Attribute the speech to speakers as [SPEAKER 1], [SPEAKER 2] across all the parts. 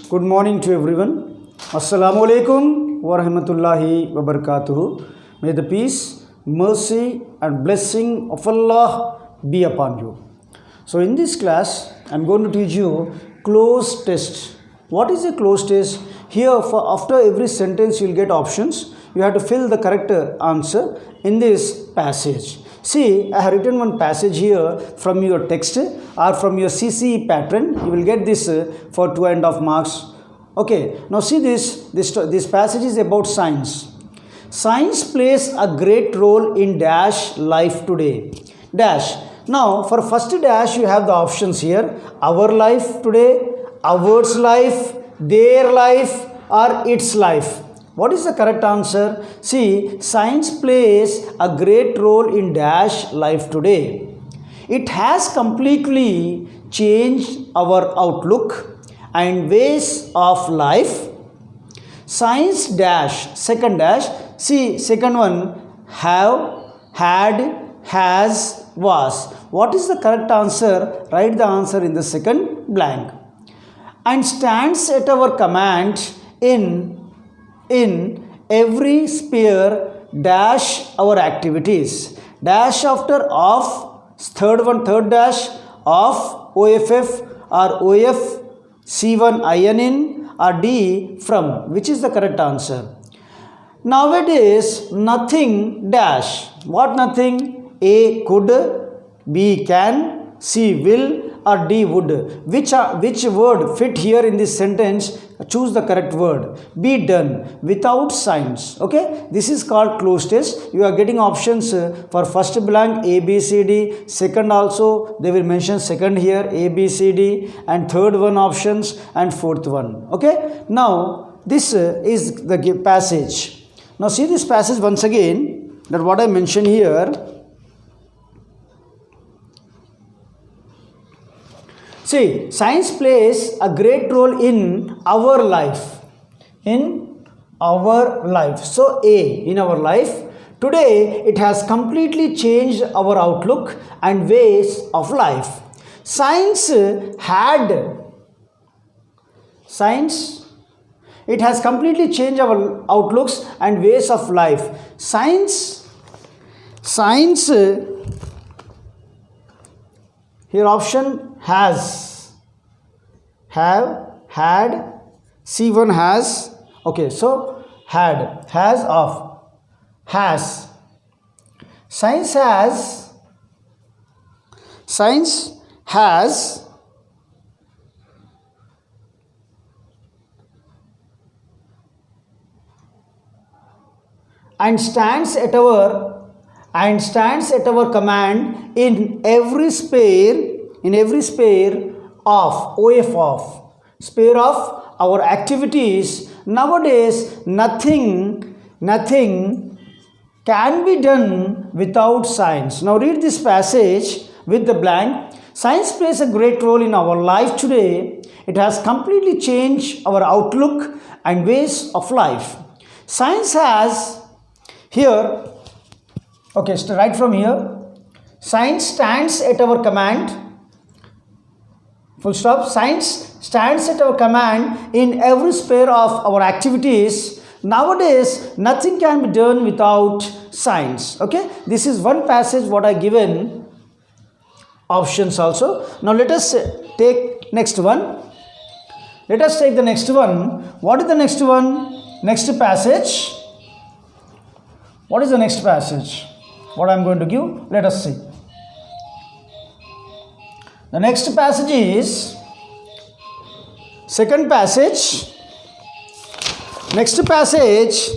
[SPEAKER 1] Good morning to everyone. Assalamu alaikum wa rahmatullahi wa barakatuhu. May the peace, mercy and blessing of Allah be upon you. So in this class, I am going to teach you cloze test. What is a cloze test? Here after every sentence you will get options. You have to fill the correct answer in this passage. See, I have written one passage here from your text or from your CCE pattern. You will get this for 2.5 marks. Okay, now see this passage is about science. Science plays a great role in dash life today. Dash. Now, for first dash, you have the options here. Our life today, ours life, their life or its life. What is the correct answer? See, science plays a great role in dash life today. It has completely changed our outlook and ways of life. Science dash, second dash. See, second one, have, had, has, was. What is the correct answer? Write the answer in the second blank. And stands at our command in every sphere dash our activities. Dash after of, third dash of OFF or OF, C1 IN or D from. Which is the correct answer? Nowadays nothing dash. What nothing? A could, B can, C will or D would. Which word fit here in this sentence? Choose the correct word. Be done without science. Okay, this is called cloze test. You are getting options for first blank A, B, C, D. Second also they will mention second here A, B, C, D, and third one options and fourth one. Okay, now this is the passage. Now see this passage once again, that what I mentioned here. See, science plays a great role in our life. In our life. So, A, in our life. Today, it has completely changed our outlook and ways of life. Science, it has completely changed our outlooks and ways of life. Science, here option has, have, had, C1 has, okay, so had, has of, has. Science has and stands at our command in every sphere of OF of sphere of our activities. Nowadays nothing can be done without science. Now read this passage with the blank. Science plays a great role in our life today. It has completely changed our outlook and ways of life. Science has here, okay, right from here, science stands at our command, full stop. Science stands at our command in every sphere of our activities. Nowadays nothing can be done without science. Okay, this is one passage what I given options also. Now let us take next one. Let us take the next one. What is the next one? Next passage. What is the next passage? What I am going to give? Let us see. The next passage is second passage. Next passage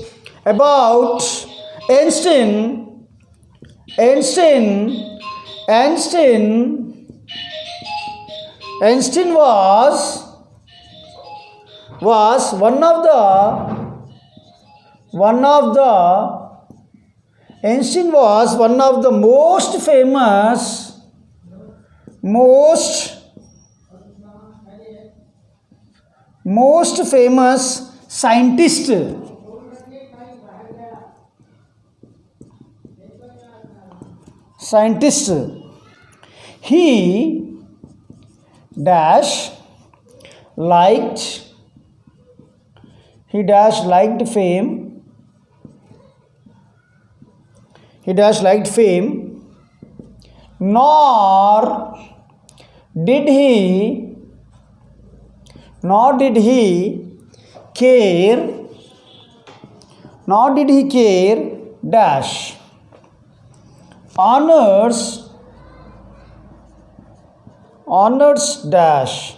[SPEAKER 1] about Einstein was one of the most famous scientist. He dash liked he dash liked fame, he dash liked fame, nor did he care, dash honors dash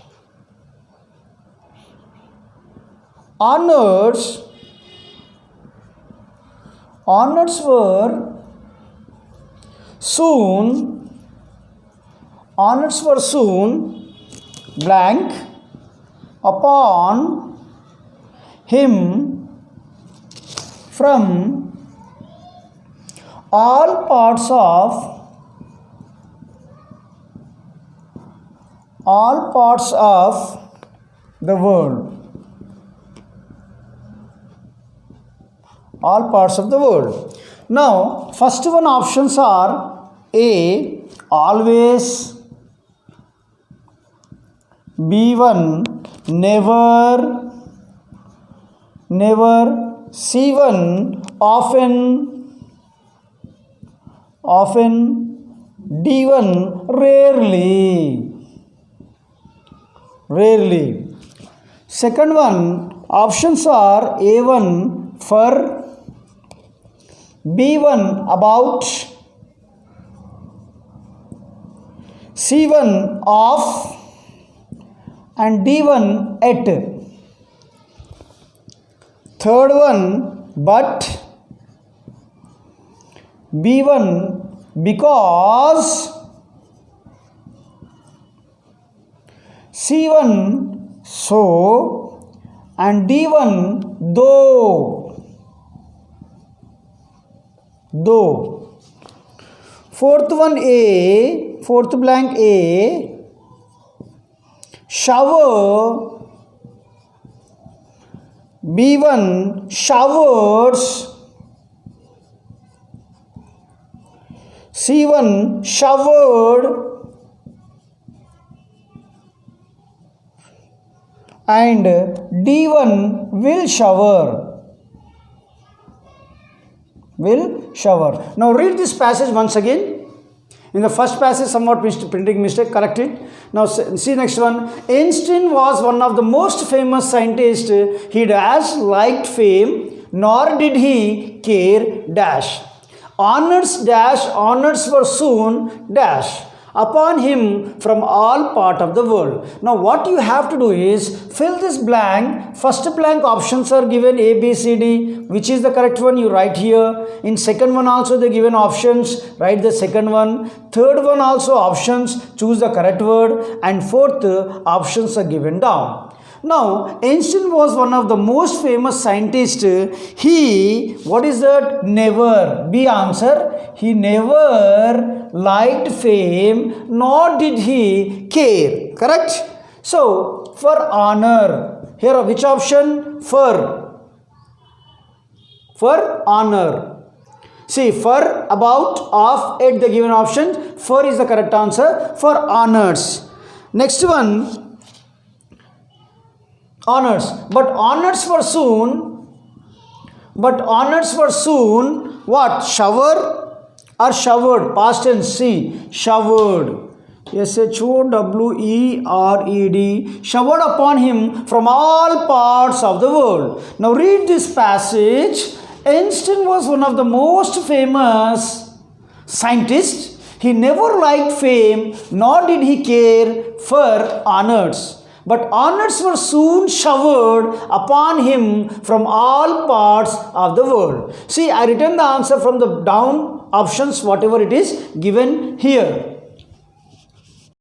[SPEAKER 1] honors were soon blank upon him from all parts of the world. All parts of the world. Now, first one options are A, always, B1, never, C1, often, D1, rarely. Second one, options are A1, for, B1, about, C1, of, and D1, at. Third one, but, B1, because, C1, so, and D1, though. Fourth one A, fourth blank A, shower, B1, showers, C1, showered, and D1, will shower. Now read this passage once again. In the first passage, somewhat printing mistake, correct it. Now see next one. Einstein was one of the most famous scientists. He dash liked fame, nor did he care dash. Honors were soon dash upon him from all part of the world. Now what you have to do is fill this blank. First blank options are given A, B, C, D. Which is the correct one? You write here. In second one also they given options. Write the second one. Third one also options. Choose the correct word. And fourth options are given down. Now, Einstein was one of the most famous scientists. He, what is that? Never. B answer. He never liked fame, nor did he care. Correct? So, for honor. Here, which option? For honor. See, for, about, of, at the given option. For is the correct answer. For honors. Next one. Honors. But honors were soon, what? Shower or showered? Past tense. C. Showered. SHOWERED. Showered upon him from all parts of the world. Now read this passage. Einstein was one of the most famous scientists. He never liked fame, nor did he care for honors. But honors were soon showered upon him from all parts of the world. See, I written the answer from the down options, whatever it is given here.